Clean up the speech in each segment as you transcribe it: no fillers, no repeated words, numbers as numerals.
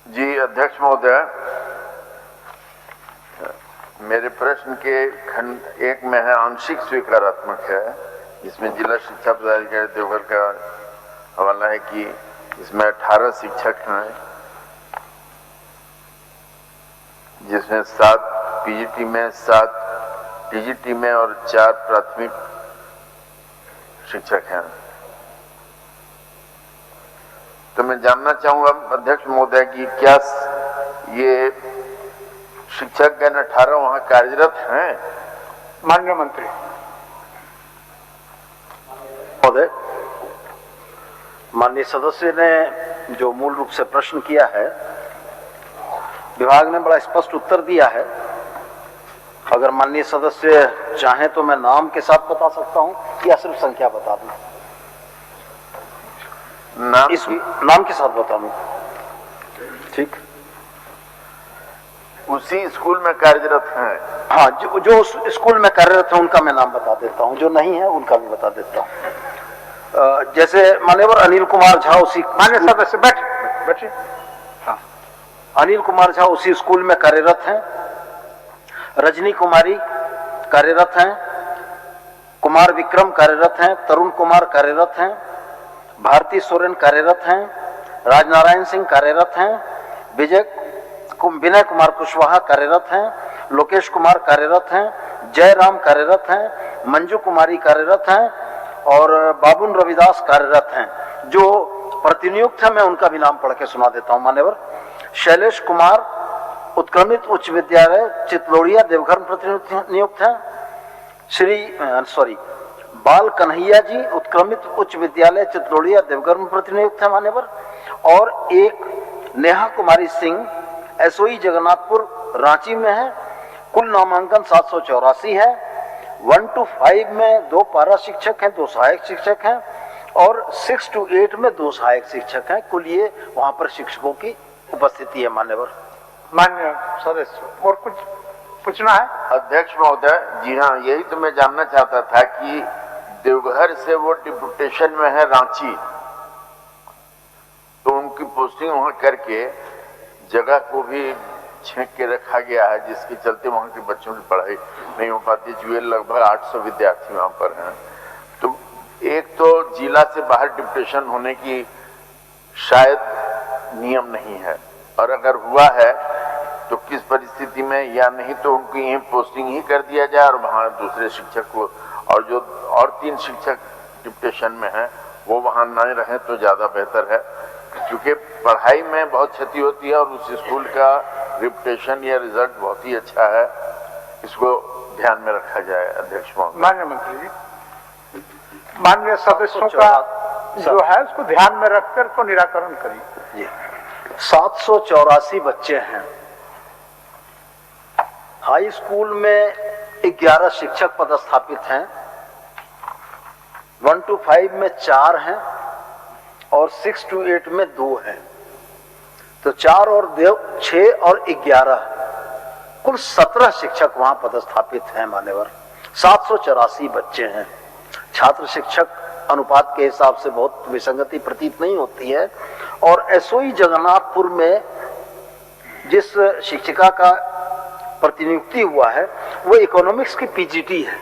जी अध्यक्ष महोदय, मेरे प्रश्न के खंड 1 में है आंशिक स्वीकारात्मक है, जिसमें जिला शिक्षा पदाधिकारी देवघर का हवाला है कि इसमें 18 शिक्षक हैं, जिसमें 7 पीजीटी में, 7 टीजीटी में और 4 प्राथमिक शिक्षक हैं। तो मैं जानना चाहूंगा अध्यक्ष महोदय कि क्या ये शिक्षकगण 18 वहां कार्यरत हैं? माननीय मंत्री महोदय, माननीय सदस्य ने जो मूल रूप से प्रश्न किया है, विभाग ने बड़ा स्पष्ट उत्तर दिया है। अगर माननीय सदस्य चाहें तो मैं नाम के साथ बता सकता हूं या सिर्फ संख्या बता दूं? नाम के साथ बता दूं? ठीक, उसी स्कूल में कार्यरत हैं? हाँ, जो स्कूल में कार्यरत है उनका मैं नाम बता देता हूं, जो नहीं है उनका भी बता देता हूं। जैसे मान्यवर अनिल कुमार झा उसी, मान्य सदस्य बैठिए। हाँ, अनिल कुमार झा उसी स्कूल में कार्यरत हैं। रजनी कुमारी कार्यरत हैं, कुमार विक्रम कार्यरत हैं, तरुण कुमार कार्यरत हैं, भारती सोरेन कार्यरत हैं, राजनारायण सिंह कार्यरत हैं, विनय कुमार कुशवाहा कार्यरत हैं, लोकेश कुमार कार्यरत हैं, जयराम कार्यरत हैं, मंजू कुमारी कार्यरत हैं और बाबुन रविदास कार्यरत हैं। जो प्रतिनियुक्त है मैं उनका भी नाम पढ़ के सुना देता हूं मान्यवर। शैलेश कुमार उत्क्रमित उच्च विद्यालय चितलोड़िया देवघर में प्रतिनियुक्त है। बाल कन्हैया जी उत्क्रमित उच्च विद्यालय चितलोड़िया देवघर में प्रतिनियुक्त है मान्यवर। और एक नेहा कुमारी सिंह एसओई जगन्नाथपुर रांची में है। कुल नामांकन 784 है। 1 to 5 में 2 पारा शिक्षक हैं, 2 सहायक शिक्षक हैं और 6 to 8 में 2 सहायक शिक्षक हैं। कुल ये वहां पर शिक्षकों की उपस्थिति है मान्यवर। मान्य सदस्य और कुछ पूछना है? अध्यक्ष महोदय, जी हाँ, यही तो मैं जानना चाहता था कि देवघर से वो डिप्यूटेशन में है रांची, तो उनकी पोस्टिंग वहां करके जगह को भी छेक के रखा गया है, जिसके चलते वहां के बच्चों की पढ़ाई नहीं हो पाती। जो लगभग 800 विद्यार्थी वहां पर हैं। तो एक तो जिला से बाहर डिप्यूटेशन होने की शायद नियम नहीं है, और अगर हुआ है तो किस परिस्थिति में, या नहीं तो उनकी यही पोस्टिंग ही कर दिया जाए और वहां दूसरे शिक्षक को, और जो और 3 शिक्षक डिप्यूटेशन में हैं वो वहां न रहे तो ज्यादा बेहतर है, क्योंकि पढ़ाई में बहुत क्षति होती है और उस स्कूल का रिपुटेशन या रिजल्ट बहुत ही अच्छा है। इसको ध्यान में रखा जाए अध्यक्ष महोदय। मान्य मंत्री जी, मान्य सदस्यों का जो है उसको ध्यान में रखकर को निराकरण करिए। 784 बच्चे हैं। हाई स्कूल में 11 शिक्षक पदस्थापित हैं। 1 to 5 में 4 हैं और 6 to 8 में 2 हैं। तो 4 और 6 और 11 कुल 17 शिक्षक वहां पदस्थापित हैं मान्यवर। 784 बच्चे हैं। छात्र शिक्षक अनुपात के हिसाब से बहुत विसंगति प्रतीत नहीं होती है। और एसओई जगन्नाथपुर में जिस शिक्षिका का प्रतिनियुक्ति हुआ है वो इकोनॉमिक्स की पीजीटी है,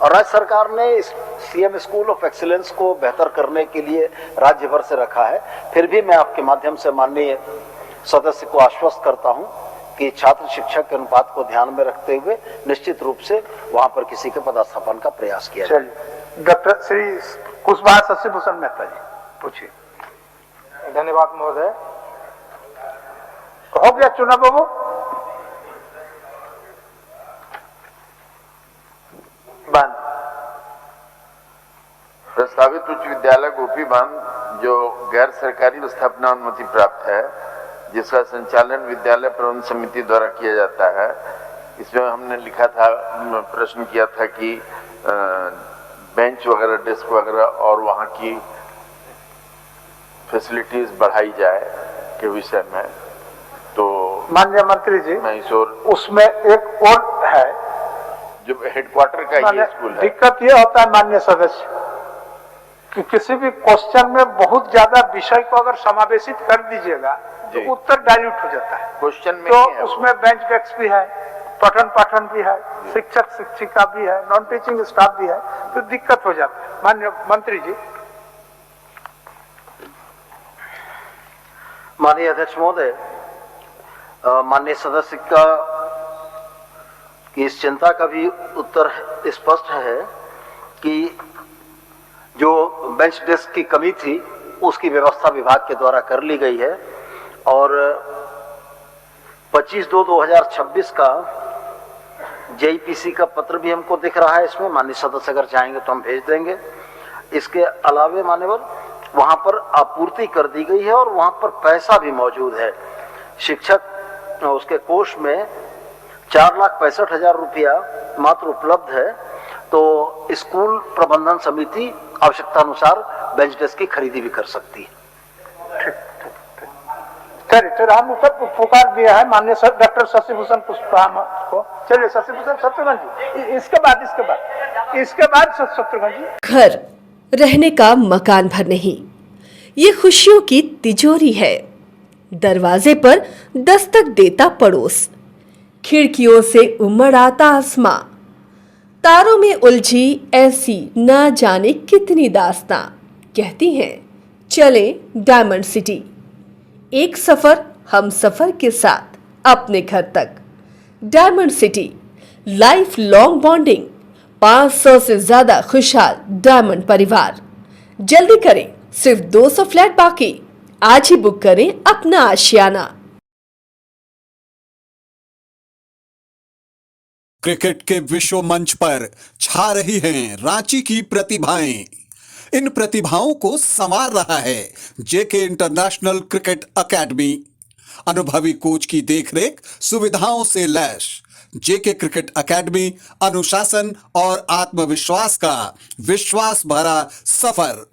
और राज्य सरकार ने इस सीएम स्कूल ऑफ एक्सीलेंस को बेहतर करने के लिए राज्य भर से रखा है। फिर भी मैं आपके माध्यम से माननीय सदस्य को आश्वस्त करता हूं कि छात्र शिक्षक के अनुपात को ध्यान में रखते हुए निश्चित रूप से वहां पर किसी के पदस्थापन का प्रयास किया जाए। डॉक्टर श्री कुशवाहा शशिभूषण मेहता जी पूछिए। धन्यवाद महोदय। हो गया चुनाव बाबू? बांध प्रस्तावित उच्च विद्यालय गोपी बांध जो गैर सरकारी स्थापना अनुमति प्राप्त है, जिसका संचालन विद्यालय प्रबंध समिति द्वारा किया जाता है, इसमें हमने लिखा था, प्रश्न किया था कि बेंच वगैरह, डेस्क वगैरह और वहाँ की फैसिलिटीज बढ़ाई जाए के विषय में। तो माननीय मंत्री जी, मैं इस और उसमें एक और है जो हेडक्वार्टर का ये स्कूल है। दिक्कत ये होता है माननीय सदस्य कि किसी भी क्वेश्चन में बहुत ज्यादा विषय को अगर समावेशित कर दीजिएगा जी। तो उत्तर डाइल्यूट हो जाता है। क्वेश्चन में तो ही है वो। उसमें बेंच डेस्क भी है, पठन पाठन भी है, शिक्षक शिक्षिका भी है, नॉन टीचिंग स्टाफ भी है, तो दिक्कत हो जाता है। माननीय मंत्री जी। माननीय अध्यक्ष महोदय, माननीय सदस्य का की इस चिंता का भी उत्तर स्पष्ट है कि जो बेंच डेस्क की कमी थी उसकी व्यवस्था विभाग के द्वारा कर ली गई है और 25/2/2026 का जेईपीसी का पत्र भी हमको दिख रहा है इसमें। माननीय सदस्य अगर चाहेंगे तो हम भेज देंगे। इसके अलावे मान्यवर वहां पर आपूर्ति कर दी गई है और वहां पर पैसा भी मौजूद है। शिक्षक उसके कोष में 4,65,000 रुपया मात्र उपलब्ध है। तो स्कूल प्रबंधन समिति आवश्यकता अनुसार बेंच डेस्क की खरीदी भी कर सकती है। चलिए हम ऊपर पुकार दिया है माननीय डॉक्टर शशिभूषण पुष्पा को। चलिए शशिभूषण शत्रुघ्न जी, इसके बाद शत्रुघ्न जी। घर रहने का मकान भर नहीं, ये खुशियों की तिजोरी है। दरवाजे पर दस्तक देता पड़ोस, खिड़कियों से उमड़ आता आसमां, तारों में उलझी ऐसी न जाने कितनी दास्तां। कहती हैं चले डायमंड सिटी, एक सफर हम सफर के साथ अपने घर तक। Diamond city, life long bonding, 500 से ज्यादा खुशहाल डायमंड परिवार। जल्दी करें, सिर्फ 200 फ्लैट बाकी। आज ही बुक करें अपना आशियाना। क्रिकेट के विश्व मंच पर छा रही हैं रांची की प्रतिभाएं। इन प्रतिभाओं को संवार रहा है जेके इंटरनेशनल क्रिकेट एकेडमी। अनुभवी कोच की देखरेख, सुविधाओं से लैस जेके क्रिकेट एकेडमी अनुशासन और आत्मविश्वास का विश्वास भरा सफर।